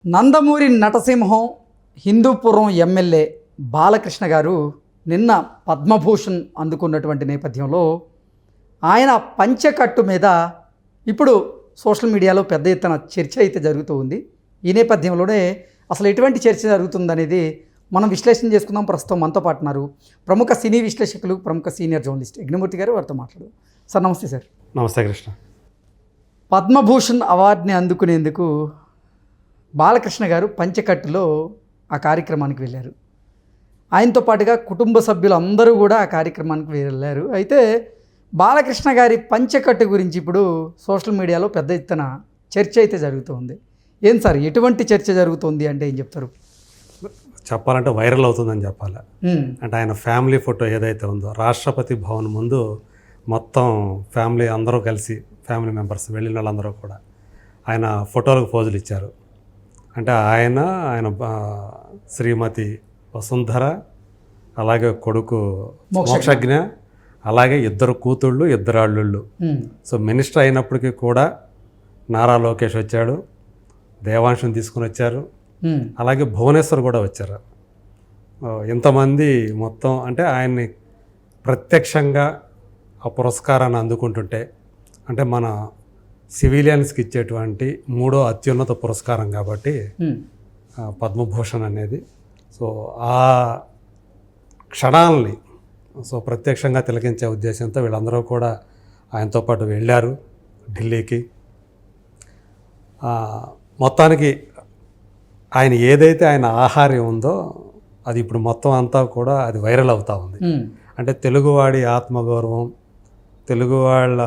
Nandamuri నటసింహం Hindupuram MLA Balakrishna గారు నిన్న పద్మభూషణ్ అందుకున్నటువంటి నేపథ్యంలో ఆయన పంచెకట్టు మీద ఇప్పుడు సోషల్ మీడియాలో పెద్ద ఎత్తున చర్చ అయితే జరుగుతూ ఉంది. ఈ నేపథ్యంలోనే అసలు ఎటువంటి చర్చ జరుగుతుందనేది మనం విశ్లేషణ చేసుకుందాం. ప్రస్తుతం మనతో పాటు ఉన్నారు ప్రముఖ సినీ విశ్లేషకులు, ప్రముఖ సీనియర్ జర్నలిస్ట్ యజ్ఞమూర్తి గారు. వారితో మాట్లాడు. సార్ నమస్తే. సార్ నమస్తే కృష్ణ. పద్మభూషణ్ అవార్డుని అందుకునేందుకు బాలకృష్ణ గారు పంచెకట్టులో ఆ కార్యక్రమానికి వెళ్ళారు. ఆయనతో పాటుగా కుటుంబ సభ్యులు అందరూ కూడా ఆ కార్యక్రమానికి వెళ్ళారు. అయితే బాలకృష్ణ గారి పంచెకట్టు గురించి ఇప్పుడు సోషల్ మీడియాలో పెద్ద ఎత్తున చర్చ అయితే జరుగుతుంది. ఏం సార్, ఎటువంటి చర్చ జరుగుతుంది అంటే ఏం చెప్తారు? చెప్పాలంటే వైరల్ అవుతుందని చెప్పాలి. అంటే ఆయన ఫ్యామిలీ ఫోటో ఏదైతే ఉందో రాష్ట్రపతి భవన్ ముందు మొత్తం ఫ్యామిలీ అందరూ కలిసి, ఫ్యామిలీ మెంబర్స్ వెళ్ళిన వాళ్ళందరూ కూడా ఆయన ఫోటోలకు పోజులు ఇచ్చారు. అంటే ఆయన శ్రీమతి వసుంధర, అలాగే కొడుకు మోక్షజ్ఞ, అలాగే ఇద్దరు కూతుళ్ళు, ఇద్దరు అల్లుళ్ళు. సో మినిస్టర్ అయినప్పటికీ కూడా నారా లోకేష్ వచ్చాడు, దేవాంశుని తీసుకుని వచ్చారు, అలాగే భువనేశ్వర్ కూడా వచ్చారు. ఇంతమంది మొత్తం అంటే ఆయన్ని ప్రత్యక్షంగా ఆ పురస్కారాన్ని అందుకుంటుంటే, అంటే మన సివిలియన్స్కి ఇచ్చేటువంటి 3వ అత్యున్నత పురస్కారం కాబట్టి పద్మభూషణ్ అనేది. సో ఆ క్షణాలని ప్రత్యక్షంగా తిలకించే ఉద్దేశంతో వీళ్ళందరూ కూడా ఆయనతో పాటు వెళ్ళారు ఢిల్లీకి. మొత్తానికి ఆయన ఏదైతే ఆయన ఆహార్యం ఉందో అది ఇప్పుడు మొత్తం అంతా కూడా అది వైరల్ అవుతూ ఉంది. అంటే తెలుగువాడి ఆత్మగౌరవం, తెలుగు వాళ్ళ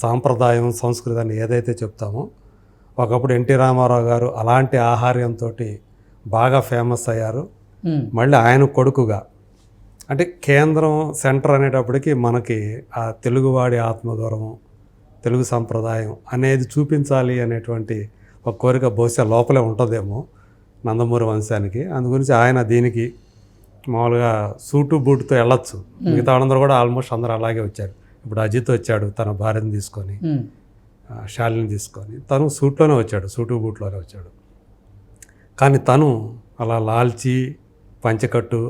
సాంప్రదాయం, సంస్కృతాన్ని ఏదైతే చెప్తామో, ఒకప్పుడు ఎన్టీ రామారావు గారు అలాంటి ఆహార్యంతో బాగా ఫేమస్ అయ్యారు. మళ్ళీ ఆయన కొడుకుగా అంటే కేంద్రం, సెంటర్ అనేటప్పటికీ మనకి ఆ తెలుగువాడి ఆత్మగౌరవం, తెలుగు సంప్రదాయం అనేది చూపించాలి అనేటువంటి ఒక కోరిక బహుశా లోపలే ఉంటుందేమో నందమూరి వంశానికి. అందుగురించి ఆయన దీనికి మామూలుగా సూటు బూటుతో వెళ్ళొచ్చు. మిగతా వాళ్ళందరూ కూడా ఆల్మోస్ట్ అందరూ అలాగే వచ్చారు. ఇప్పుడు అజిత్ వచ్చాడు తన భార్యను తీసుకొని, శాలిని తీసుకొని, తను సూట్లోనే వచ్చాడు, సూటు బూట్లోనే వచ్చాడు. కానీ తను అలా లాల్చి పంచెకట్టు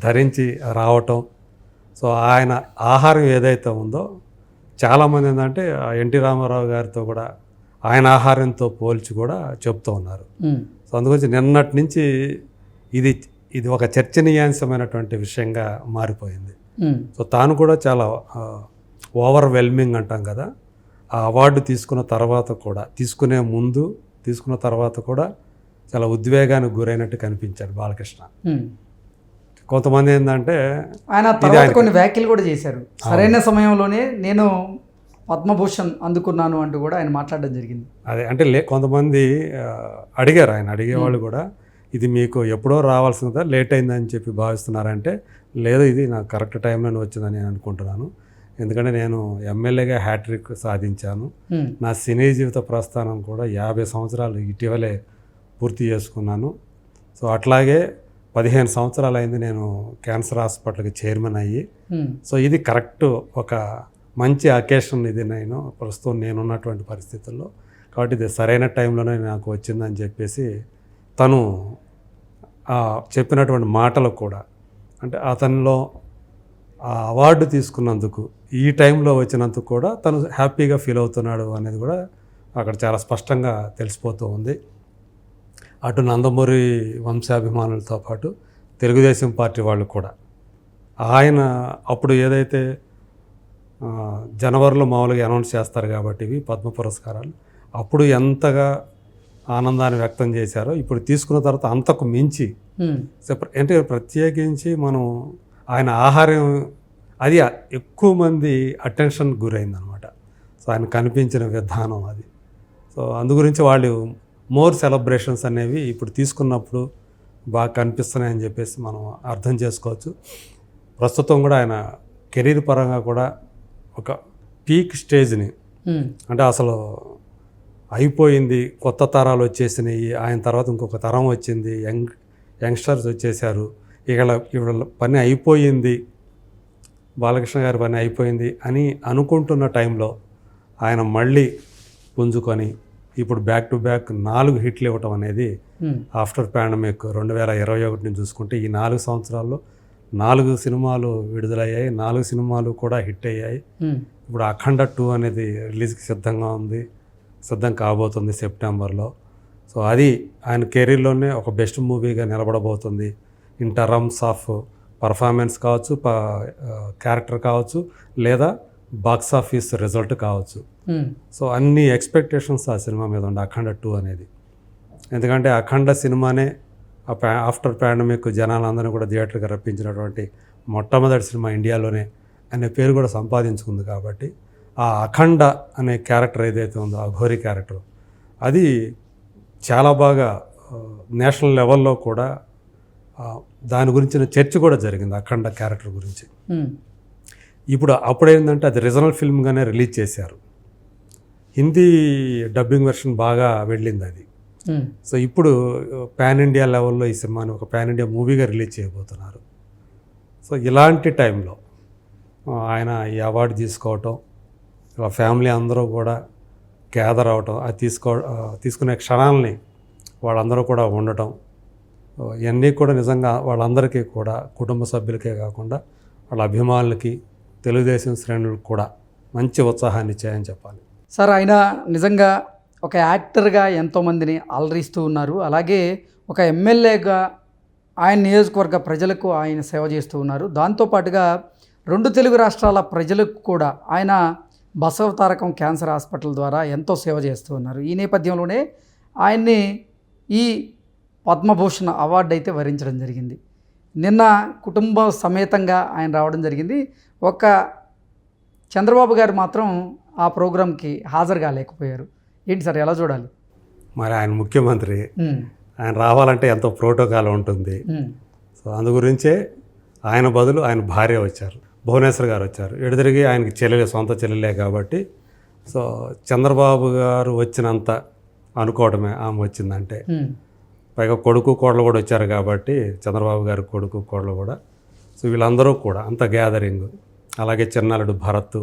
ధరించి రావటం, సో ఆయన ఆహారం ఏదైతే ఉందో చాలామంది ఏంటంటే ఎన్టీ రామారావు గారితో కూడా ఆయన ఆహారంతో పోల్చి కూడా చెప్తూ ఉన్నారు. సో అందుగురించి నిన్నటి నుంచి ఇది ఒక చర్చనీయాంశమైనటువంటి విషయంగా మారిపోయింది. సో తాను కూడా చాలా ఓవర్వెల్మింగ్ అంటాం కదా, ఆ అవార్డు తీసుకున్న తర్వాత కూడా, తీసుకునే ముందు, తీసుకున్న తర్వాత కూడా చాలా ఉద్వేగానికి గురైనట్టు కనిపించాడు బాలకృష్ణ. కొంతమంది ఏంటంటే ఆయన తర్వాత కొన్ని వ్యాఖ్యలు కూడా చేశారు. సరైన సమయంలోనే నేను పద్మభూషణ్ అందుకున్నాను అంటూ కూడా ఆయన మాట్లాడడం జరిగింది. అదే అంటే కొంతమంది అడిగారు, ఆయన అడిగేవాళ్ళు కూడా, ఇది మీకు ఎప్పుడో రావాల్సిందా, లేట్ అయిందని చెప్పి భావిస్తున్నారంటే, లేదు, ఇది నాకు కరెక్ట్ టైంలోనే వచ్చిందని నేను అనుకుంటున్నాను. ఎందుకంటే నేను ఎమ్మెల్యేగా హ్యాట్రిక్ సాధించాను. నా సినీ జీవిత ప్రస్థానం కూడా 50 సంవత్సరాలు ఇటీవలే పూర్తి చేసుకున్నాను. సో అట్లాగే 15 సంవత్సరాలు అయింది నేను క్యాన్సర్ హాస్పిటల్కి చైర్మన్ అయ్యి. సో ఇది కరెక్ట్ ఒక మంచి అకేషన్, ఇది నేను ప్రస్తుతం నేనున్నటువంటి పరిస్థితుల్లో, కాబట్టి ఇది సరైన టైంలోనే నాకు వచ్చిందని చెప్పేసి తను చెప్పినటువంటి మాటలు కూడా, అంటే అతనిలో ఆ అవార్డు తీసుకున్నందుకు, ఈ టైంలో వచ్చినందుకు కూడా తను హ్యాపీగా ఫీల్ అవుతున్నాడు అనేది కూడా అక్కడ చాలా స్పష్టంగా తెలిసిపోతూ ఉంది. అటు నందమూరి వంశాభిమానులతో పాటు తెలుగుదేశం పార్టీ వాళ్ళు కూడా, ఆయన అప్పుడు ఏదైతే జనవరిలో మామూలుగా అనౌన్స్ చేస్తారు కాబట్టి ఇవి పద్మ పురస్కారాలు, అప్పుడు ఎంతగా ఆనందాన్ని వ్యక్తం చేశారో ఇప్పుడు తీసుకున్న తర్వాత అంతకు మించి, అంటే ప్రత్యేకించి మనం ఆయన ఆహారం అది ఎక్కువ మంది అటెన్షన్ గురైందనమాట. సో ఆయన కనిపించిన విధానం అది. సో అందు గురించి వాళ్ళు మోర్ సెలబ్రేషన్స్ అనేవి ఇప్పుడు తీసుకున్నప్పుడు బాగా కనిపిస్తున్నాయని చెప్పేసి మనం అర్థం చేసుకోవచ్చు. ప్రస్తుతం కూడా ఆయన కెరీర్ పరంగా కూడా ఒక పీక్ స్టేజ్ని, అంటే అసలు అయిపోయింది, కొత్త తరాలు వచ్చేసినాయి, ఆయన తర్వాత ఇంకొక తరం వచ్చింది, యంగ్స్టర్స్ వచ్చేసారు, ఇవాళ పని అయిపోయింది, బాలకృష్ణ గారి పని అయిపోయింది అని అనుకుంటున్న టైంలో ఆయన మళ్ళీ పుంజుకొని ఇప్పుడు బ్యాక్ టు బ్యాక్ 4 హిట్లు ఇవ్వటం అనేది ఆఫ్టర్ పాండమిక్ 2021 నుంచి చూసుకుంటే ఈ 4 సంవత్సరాల్లో 4 సినిమాలు విడుదలయ్యాయి, 4 సినిమాలు కూడా హిట్ అయ్యాయి. ఇప్పుడు అఖండ 2 అనేది రిలీజ్కి సిద్ధంగా ఉంది, సిద్ధం కాబోతుంది సెప్టెంబర్లో. సో అది ఆయన కెరీర్లోనే ఒక బెస్ట్ మూవీగా నిలబడబోతుంది. ఇన్ టర్మ్స్ ఆఫ్ పర్ఫార్మెన్స్ కావచ్చు, క్యారెక్టర్ కావచ్చు, లేదా బాక్స్ ఆఫీస్ రిజల్ట్ కావచ్చు. సో అన్ని ఎక్స్పెక్టేషన్స్ ఆ సినిమా మీద ఉండే అఖండ 2 అనేది. ఎందుకంటే అఖండ సినిమానే ఆఫ్టర్ పాండమిక్ జనాలందరినీ కూడా థియేటర్కి రప్పించినటువంటి మొట్టమొదటి సినిమా ఇండియాలోనే అనే పేరు కూడా సంపాదించుకుంది. కాబట్టి ఆ అఖండ అనే క్యారెక్టర్ ఏదైతే ఉందో, ఆ ఘోరీ క్యారెక్టర్, అది చాలా బాగా నేషనల్ లెవెల్లో కూడా దాని గురించిన చర్చ కూడా జరిగింది, అఖండ క్యారెక్టర్ గురించి. ఇప్పుడు అప్పుడేంటంటే అది రీజనల్ ఫిల్మ్గానే రిలీజ్ చేశారు, హిందీ డబ్బింగ్ వెర్షన్ బాగా వెళ్ళింది అది. సో ఇప్పుడు పాన్ ఇండియా లెవెల్లో ఈ సినిమాని ఒక పాన్ ఇండియా మూవీగా రిలీజ్ చేయబోతున్నారు. సో ఇలాంటి టైంలో ఆయన ఈ అవార్డు తీసుకోవటం, ఫ్యామిలీ అందరూ కూడా గ్యాదర్ అవటం, అది తీసుకునే క్షణాలని వాళ్ళందరూ కూడా ఉండటం, ఇవన్నీ కూడా నిజంగా వాళ్ళందరికీ కూడా, కుటుంబ సభ్యులకే కాకుండా వాళ్ళ అభిమానులకి, తెలుగుదేశం శ్రేణులకు కూడా మంచి ఉత్సాహాన్ని ఇచ్చాయని చెప్పాలి. సార్, ఆయన నిజంగా ఒక యాక్టర్గా ఎంతోమందిని అలరిస్తూ ఉన్నారు. అలాగే ఒక ఎమ్మెల్యేగా ఆయన నియోజకవర్గ ప్రజలకు ఆయన సేవ చేస్తూ ఉన్నారు. దాంతోపాటుగా 2 తెలుగు రాష్ట్రాల ప్రజలకు కూడా ఆయన బసవతారకం క్యాన్సర్ హాస్పిటల్ ద్వారా ఎంతో సేవ చేస్తూ ఉన్నారు. ఈ నేపథ్యంలోనే ఆయన్ని ఈ పద్మభూషణ్ అవార్డు అయితే వరించడం జరిగింది. నిన్న కుటుంబ సమేతంగా ఆయన రావడం జరిగింది. ఒక చంద్రబాబు గారు మాత్రం ఆ ప్రోగ్రాంకి హాజరు కాలేకపోయారు. ఏంటి సార్, ఎలా చూడాలి? మరి ఆయన ముఖ్యమంత్రి, ఆయన రావాలంటే ఎంతో ప్రోటోకాల్ ఉంటుంది. సో అందు గురించే ఆయన బదులు ఆయన భార్య వచ్చారు, భువనేశ్వర్ గారు వచ్చారు. ఎడుదిరిగి ఆయనకి చెల్లెలే, సొంత చెల్లెలే కాబట్టి. సో చంద్రబాబు గారు వచ్చినంత అనుకోవడమే ఆమె వచ్చిందంటే. పైగా కొడుకు కోడలు కూడా వచ్చారు కాబట్టి, చంద్రబాబు గారి కొడుకు కోడలు కూడా. సో వీళ్ళందరూ కూడా అంత గ్యాదరింగ్. అలాగే చిన్నాలుడు భరత్,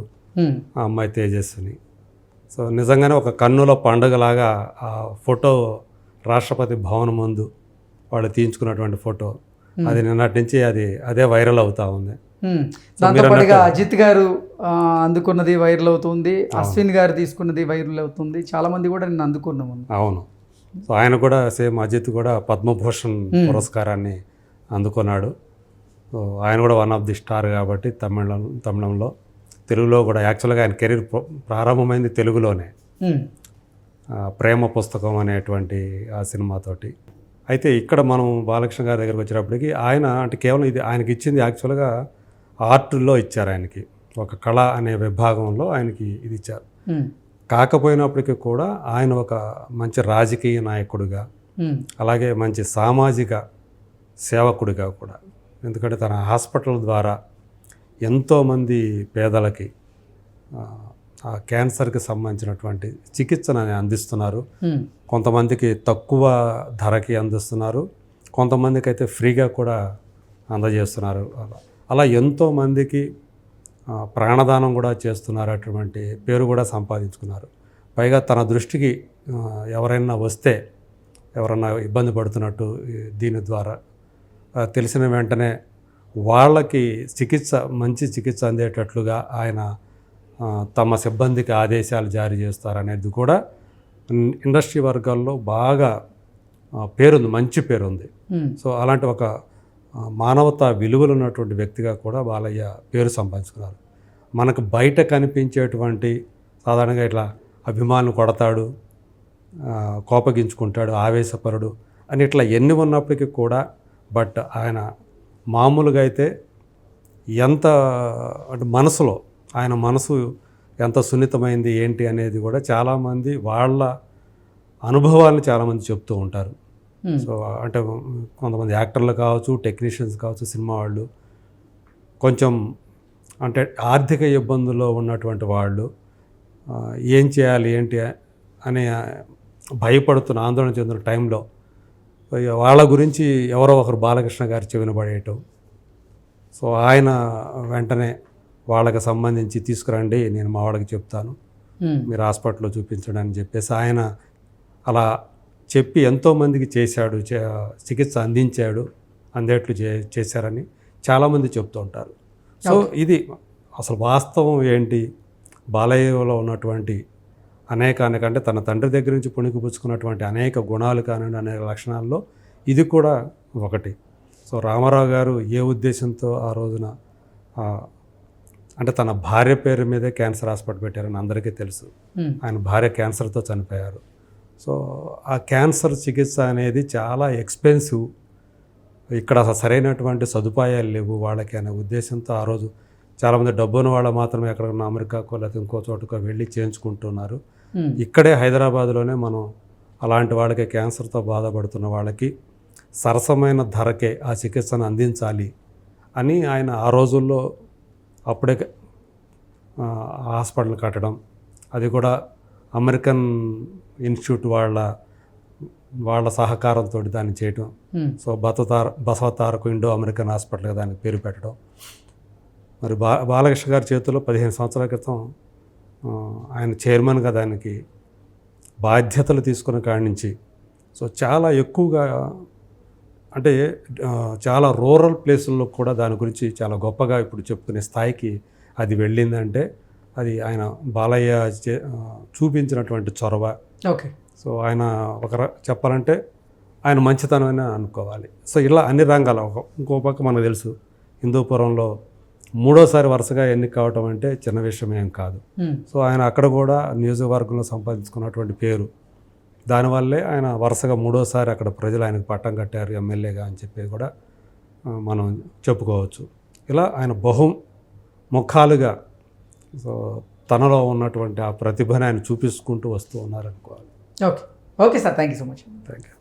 ఆ అమ్మాయి తేజస్విని. సో నిజంగానే ఒక కన్నుల పండుగలాగా ఆ ఫోటో రాష్ట్రపతి భవన్ ముందు వాళ్ళు తీయించుకున్నటువంటి ఫోటో, అది నిన్నటి నుంచి అదే వైరల్ అవుతా ఉంది. దాంతోపాటుగా అజిత్ గారు అందుకున్నది వైరల్ అవుతుంది, అశ్విన్ గారు తీసుకున్నది వైరల్ అవుతుంది. చాలా మంది కూడా నిన్ను అందుకున్నాము. అవును. సో ఆయన కూడా సేమ్ అజిత్ కూడా పద్మభూషణ్ పురస్కారాన్ని అందుకున్నాడు. సో ఆయన కూడా వన్ ఆఫ్ ది స్టార్ కాబట్టి తమిళంలో, తెలుగులో కూడా. యాక్చువల్గా ఆయన కెరీర్ ప్రారంభమైంది తెలుగులోనే, ప్రేమ పుస్తకం అనేటువంటి ఆ సినిమాతోటి. అయితే ఇక్కడ మనం బాలకృష్ణ గారి దగ్గరికి వచ్చేటప్పటికి ఆయన అంటే కేవలం ఇది ఆయనకి ఇచ్చింది యాక్చువల్గా ఆర్ట్లో ఇచ్చారు. ఆయనకి ఒక కళ అనే విభాగంలో ఆయనకి ఇది ఇచ్చారు. కాకపోయినప్పటికీ కూడా ఆయన ఒక మంచి రాజకీయ నాయకుడిగా, అలాగే మంచి సామాజిక సేవకుడిగా కూడా. ఎందుకంటే తన హాస్పిటల్ ద్వారా ఎంతోమంది పేదలకి ఆ క్యాన్సర్కి సంబంధించినటువంటి చికిత్సను అందిస్తున్నారు. కొంతమందికి తక్కువ ధరకి అందిస్తున్నారు, కొంతమందికి అయితే ఫ్రీగా కూడా అందజేస్తున్నారు. అలా ఎంతోమందికి ప్రాణదానం కూడా చేస్తున్నారు. అటువంటి పేరు కూడా సంపాదించుకున్నారు. పైగా తన దృష్టికి ఎవరైనా వస్తే, ఎవరన్నా ఇబ్బంది పడుతున్నట్టు దీని ద్వారా తెలిసిన వెంటనే వాళ్ళకి మంచి చికిత్స అందేటట్లుగా ఆయన తమ సిబ్బందికి ఆదేశాలు జారీ చేస్తారనేది కూడా ఇండస్ట్రీ వర్గాల్లో బాగా పేరుంది, మంచి పేరుంది. సో అలాంటి ఒక మానవతా విలువలు ఉన్నటువంటి వ్యక్తిగా కూడా బాలయ్య పేరు సంపాదించుకున్నారు. మనకు బయట కనిపించేటువంటి సాధారణంగా ఇట్లా అభిమానులు కొడతాడు, కోపగించుకుంటాడు, ఆవేశపరుడు అని ఇట్లా ఎన్ని ఉన్నప్పటికీ కూడా, బట్ ఆయన మామూలుగా అయితే ఎంత అంటే మనసులో ఆయన మనసు ఎంత సున్నితమైంది ఏంటి అనేది కూడా చాలామంది వాళ్ళ అనుభవాలను చాలామంది చెప్తూ ఉంటారు. సో అంటే కొంతమంది యాక్టర్లు కావచ్చు, టెక్నీషియన్స్ కావచ్చు, సినిమా వాళ్ళు కొంచెం అంటే ఆర్థిక ఇబ్బందుల్లో ఉన్నటువంటి వాళ్ళు ఏం చేయాలి ఏంటి అని భయపడుతున్న, ఆందోళన చెందుతున్న టైంలో వాళ్ళ గురించి ఎవరో ఒకరు బాలకృష్ణ గారు చెవిన పడేయటం. సో ఆయన వెంటనే వాళ్ళకి సంబంధించి తీసుకురండి, నేను మా వాళ్ళకి చెప్తాను, మీరు హాస్పిటల్లో చూపించండి అని చెప్పేసి ఆయన అలా చెప్పి ఎంతోమందికి చేశాడు, చికిత్స అందేట్లు చేశారని చాలామంది చెప్తూ ఉంటారు. సో ఇది అసలు వాస్తవం ఏంటి, బాలయ్యలో ఉన్నటువంటి అనేక అంటే తన తండ్రి దగ్గర నుంచి పుణికిపుచ్చుకున్నటువంటి అనేక గుణాలు కానివ్వండి, అనేక లక్షణాల్లో ఇది కూడా ఒకటి. సో రామారావు గారు ఏ ఉద్దేశంతో ఆ రోజున అంటే తన భార్య పేరు మీదే క్యాన్సర్ హాస్పిటల్ పెట్టారని అందరికీ తెలుసు. ఆయన భార్య క్యాన్సర్తో చనిపోయారు. సో ఆ క్యాన్సర్ చికిత్స అనేది చాలా ఎక్స్పెన్సివ్, ఇక్కడ అసలు సరైనటువంటి సదుపాయాలు లేవు వాళ్ళకి అనే ఉద్దేశంతో ఆ రోజు చాలామంది డబ్బున్న వాళ్ళు మాత్రమే ఎక్కడికన్నా అమెరికాకో లేకపోతే ఇంకో చోటుకో వెళ్ళి చేయించుకుంటున్నారు. ఇక్కడే హైదరాబాద్లోనే మనం అలాంటి వాళ్ళకి, క్యాన్సర్తో బాధపడుతున్న వాళ్ళకి సరసమైన ధరకే ఆ చికిత్సను అందించాలి అని ఆయన ఆ రోజుల్లో అప్పుడే హాస్పిటల్ కట్టడం, అది కూడా అమెరికన్ ఇన్స్టిట్యూట్ వాళ్ళ సహకారంతో దాన్ని చేయటం. సో బసవతారకు ఇండో అమెరికన్ హాస్పిటల్గా దానికి పేరు పెట్టడం. మరి బాలకృష్ణ గారి చేతిలో 15 సంవత్సరాల క్రితం ఆయన చైర్మన్గా దానికి బాధ్యతలు తీసుకున్న కాడి నుంచి సో చాలా ఎక్కువగా అంటే చాలా రూరల్ ప్లేసుల్లో కూడా దాని గురించి చాలా గొప్పగా ఇప్పుడు చెప్పుకునే స్థాయికి అది వెళ్ళిందంటే అది ఆయన బాలయ్య చూపించినటువంటి చొరవ. ఓకే. సో ఆయన చెప్పాలంటే ఆయన మంచితనమని అనుకోవాలి. సో ఇలా అన్ని రంగాల ఇంకో పక్క మనకు తెలుసు, హిందూపురంలో 3వ వరుసగా ఎన్నిక కావటం అంటే చిన్న విషయం ఏం కాదు. సో ఆయన అక్కడ కూడా నియోజకవర్గంలో సంపాదించుకున్నటువంటి పేరు, దానివల్లే ఆయన వరుసగా 3వ అక్కడ ప్రజలు ఆయనకు పట్టం కట్టారు ఎమ్మెల్యేగా అని చెప్పి కూడా మనం చెప్పుకోవచ్చు. ఇలా ఆయన బహుముఖాలుగా సో తనలో ఉన్నటువంటి ఆ ప్రతిభను ఆయన చూపించుకుంటూ వస్తూ ఉన్నారనుకోవాలి. Okay sir, thank you so much. Thank you.